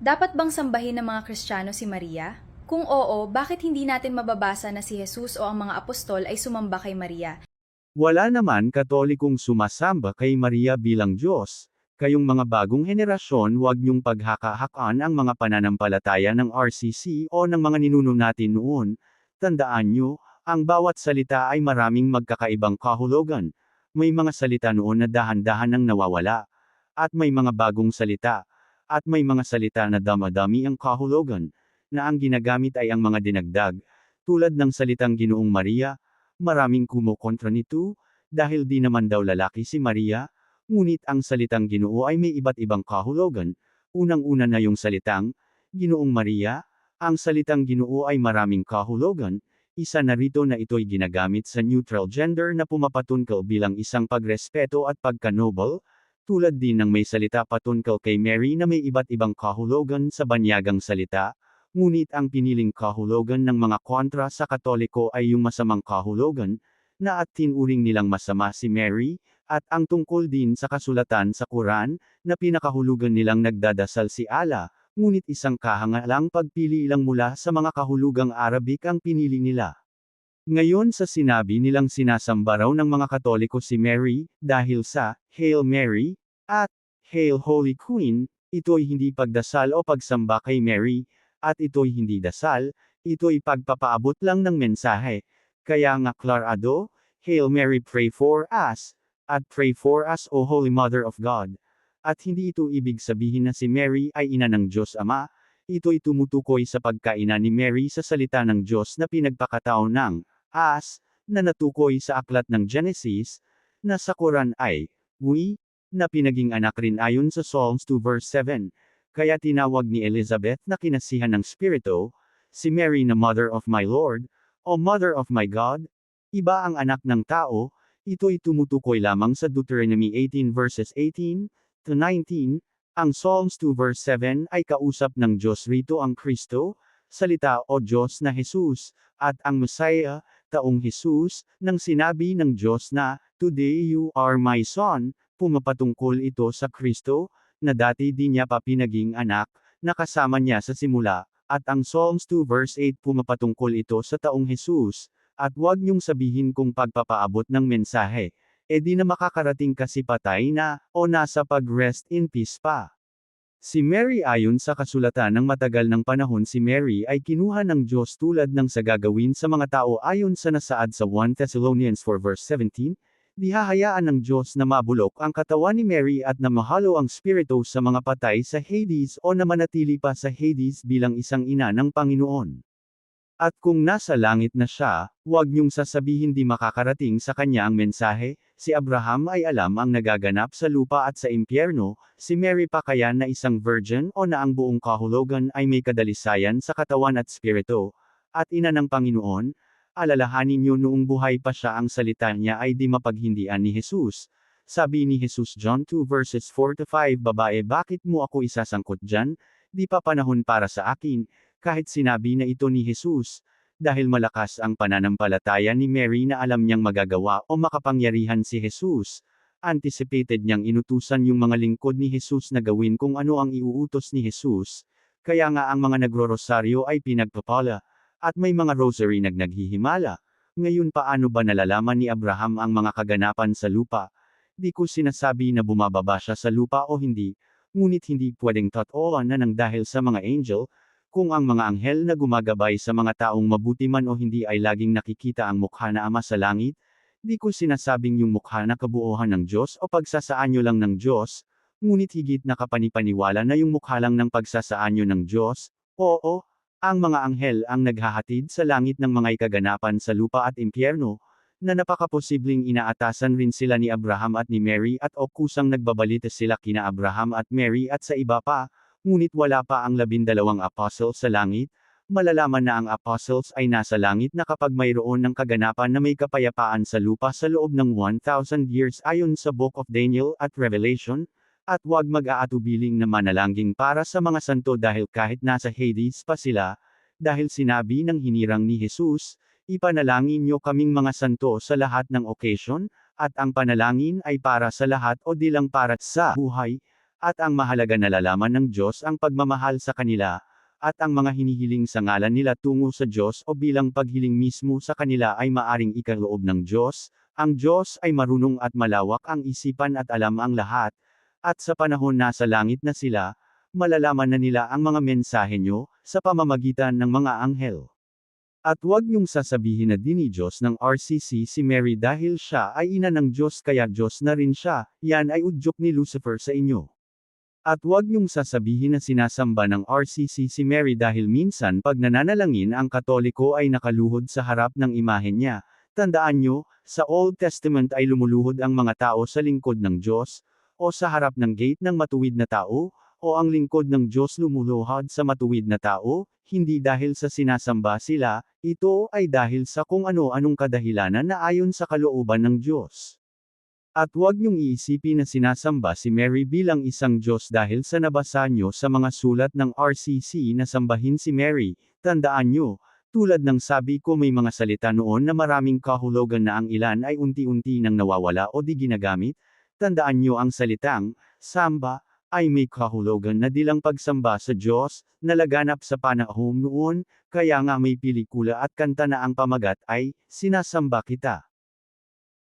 Dapat bang sambahin ng mga Kristiyano si Maria? Kung oo, bakit hindi natin mababasa na si Jesus o ang mga apostol ay sumamba kay Maria? Wala naman Katolikong sumasamba kay Maria bilang Diyos. Kayong mga bagong henerasyon, huwag niyong paghaka-hakaan ang mga pananampalataya ng RCC o ng mga ninuno natin noon. Tandaan niyo, ang bawat salita ay maraming magkakaibang kahulugan. May mga salita noon na dahan-dahan nang nawawala. At may mga bagong salita. At may mga salita na damadami ang kahulugan, na ang ginagamit ay ang mga dinagdag, tulad ng salitang Ginoong Maria. Maraming kumokontra nito, dahil di naman daw lalaki si Maria, ngunit ang salitang Ginoo ay may iba't ibang kahulugan. Unang-una na yung salitang, Ginoong Maria, ang salitang Ginoo ay maraming kahulugan, isa na rito na ito'y ginagamit sa neutral gender na pumapatungkol bilang isang pagrespeto at pagka-noble, tulad din ng may salita patungkol kay Mary na may iba't ibang kahulugan sa banyagang salita. Ngunit ang piniling kahulugan ng mga kontra sa Katoliko ay yung masamang kahulugan, na at tinuring nilang masama si Mary, at ang tungkol din sa kasulatan sa Quran, na pinakahulugan nilang nagdadasal si Allah, ngunit isang kahangalang pagpili lang mula sa mga kahulugang Arabic ang pinili nila. Ngayon sa sinabi nilang sinasamba raw ng mga Katoliko si Mary, dahil sa Hail Mary, at Hail Holy Queen, ito'y hindi pagdasal o pagsamba kay Mary, at ito'y hindi dasal, ito'y pagpapaabot lang ng mensahe. Kaya nga klarado, Hail Mary pray for us, at pray for us O Holy Mother of God. At hindi ito ibig sabihin na si Mary ay ina ng Diyos Ama, ito'y tumutukoy sa pagkaina ni Mary sa salita ng Diyos na pinagpakatao ng as, na natukoy sa aklat ng Genesis, na sa Quran ay, we, na pinaging anak rin ayon sa Psalms 2 verse 7. Kaya tinawag ni Elizabeth na kinasihan ng Spirito, si Mary na Mother of my Lord, o Mother of my God. Iba ang anak ng tao, ito'y tumutukoy lamang sa Deuteronomy 18 verses 18 to 19, ang Psalms 2 verse 7 ay kausap ng Diyos rito ang Kristo, salita o Diyos na Jesus, at ang Messiah, taong Jesus, nang sinabi ng Diyos na, Today you are my son, pumapatungkol ito sa Kristo, na dati di niya pa pinaging anak, na kasama niya sa simula, at ang Psalms 2 verse 8 pumapatungkol ito sa taong Jesus, at huwag niyong sabihin kung pagpapaabot ng mensahe, di na makakarating kasi patay na, o nasa pag-rest in peace pa. Si Mary ayon sa kasulatan ng matagal ng panahon si Mary ay kinuha ng Diyos tulad ng sa gagawin sa mga tao ayon sa nasaad sa 1 Thessalonians 4 verse 17, di hahayaan ng Diyos na mabulok ang katawan ni Mary at na mahalo ang spirito sa mga patay sa Hades o na manatili pa sa Hades bilang isang ina ng Panginoon. At kung nasa langit na siya, huwag niyong sasabihin di makakarating sa kanya ang mensahe, si Abraham ay alam ang nagaganap sa lupa at sa impyerno, si Mary pa kaya na isang virgin o na ang buong kahulugan ay may kadalisayan sa katawan at spirito, at ina ng Panginoon, alalahanin niyo noong buhay pa siya ang salita niya ay di mapaghindian ni Jesus. Sabi ni Jesus John 2 verses 4 to 5 Babae bakit mo ako isasangkot dyan, di pa panahon para sa akin, kahit sinabi na ito ni Jesus, dahil malakas ang pananampalataya ni Mary na alam niyang magagawa o makapangyarihan si Jesus, anticipated niyang inutusan yung mga lingkod ni Jesus na gawin kung ano ang iuutos ni Jesus, kaya nga ang mga nagro-rosaryo ay pinagpapala, at may mga rosary naghihimala. Ngayon paano ba nalalaman ni Abraham ang mga kaganapan sa lupa? Di ko sinasabi na bumababa siya sa lupa o hindi, ngunit hindi pwedeng totooan na nang dahil sa mga angel, kung ang mga anghel na gumagabay sa mga taong mabuti man o hindi ay laging nakikita ang mukha na Ama sa langit, di ko sinasabing yung mukha na kabuuhan ng Diyos o pagsasaanyo lang ng Diyos, ngunit higit na kapanipaniwala na yung mukha lang ng pagsasaanyo ng Diyos, oo, ang mga anghel ang naghahatid sa langit ng mga ikaganapan sa lupa at impyerno, na napakaposibleng inaatasan rin sila ni Abraham at ni Mary at o kusang nagbabalita sila kina Abraham at Mary at sa iba pa, ngunit wala pa ang 12 apostles sa langit, malalaman na ang apostles ay nasa langit na kapag mayroon ng kaganapan na may kapayapaan sa lupa sa loob ng 1,000 years ayon sa Book of Daniel at Revelation, at huwag mag-aatubiling na manalangin para sa mga santo dahil kahit nasa Hades pa sila, dahil sinabi ng hinirang ni Jesus, ipanalangin niyo kaming mga santo sa lahat ng occasion, at ang panalangin ay para sa lahat o di lang para sa buhay, At ang mahalaga nalalaman ng Diyos ang pagmamahal sa kanila, at ang mga hinihiling sa ngalan nila tungo sa Diyos o bilang paghiling mismo sa kanila ay maaring ikaloob ng Diyos. Ang Diyos ay marunong at malawak ang isipan at alam ang lahat, at sa panahon nasa langit na sila, malalaman na nila ang mga mensahe nyo, sa pamamagitan ng mga anghel. At huwag niyong sasabihin na dinidiyos ng RCC si Mary dahil siya ay ina ng Diyos kaya Diyos na rin siya, yan ay udyok ni Lucifer sa inyo. At huwag niyong sasabihin na sinasamba ng RCC si Mary dahil minsan pag nananalangin ang Katoliko ay nakaluhod sa harap ng imahe niya. Tandaan niyo, sa Old Testament ay lumuluhod ang mga tao sa lingkod ng Diyos, o sa harap ng gate ng matuwid na tao, o ang lingkod ng Diyos lumuluhod sa matuwid na tao, hindi dahil sa sinasamba sila, ito ay dahil sa kung ano-anong kadahilanan na ayon sa kalooban ng Diyos. At huwag niyong iisipin na sinasamba si Mary bilang isang Diyos dahil sa nabasa niyo sa mga sulat ng RCC na sambahin si Mary. Tandaan niyo, tulad ng sabi ko may mga salita noon na maraming kahulugan na ang ilan ay unti-unti nang nawawala o di ginagamit. Tandaan niyo ang salitang, samba, ay may kahulugan na dilang pagsamba sa Diyos, na laganap sa panahon noon, kaya nga may pelikula at kanta na ang pamagat ay, sinasamba kita.